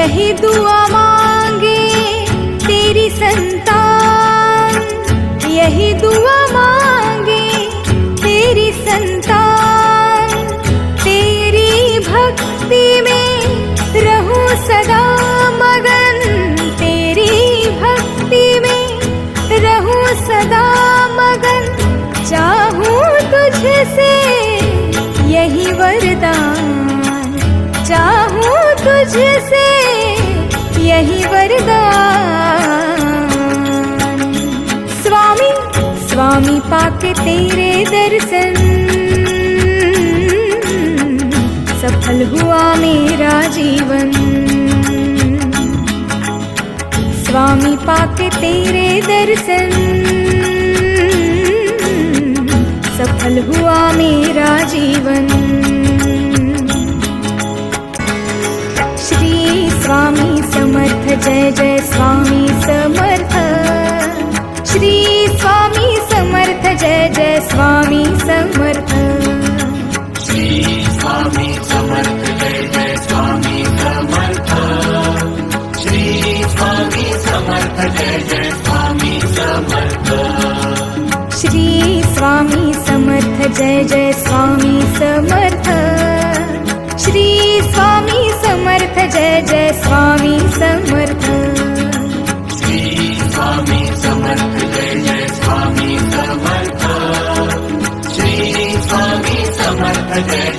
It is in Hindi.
यही दुआ मांगे तेरी संतान, यही दुआ मांगे तेरी संतान। तेरी भक्ति में रहूं सदा मगन, तेरी भक्ति में रहूं सदा मगन। चाहूं तुझसे यही वरदान, चाहूं तुझसे यही वरदान। स्वामी स्वामी पाके तेरे दर्शन, सफल हुआ मेरा जीवन। स्वामी पाके तेरे दर्शन, सफल हुआ मेरा जीवन। श्री स्वामी समर्थ, जय जय स्वामी समर्थ। श्री स्वामी समर्थ, जय जय स्वामी समर्थ। श्री स्वामी समर्थ, जय जय स्वामी समर्थ। श्री स्वामी समर्थ, जय जय स्वामी समर्थ। श्री स्वामी समर्थ, जय जय स्वामी समर्थ। श्री स्वामी समर्थ, जय जय स्वामी समर्थ। श्री स्वामी समर्थ, जय जय स्वामी समर्थ। श्री स्वामी समर्थ, जय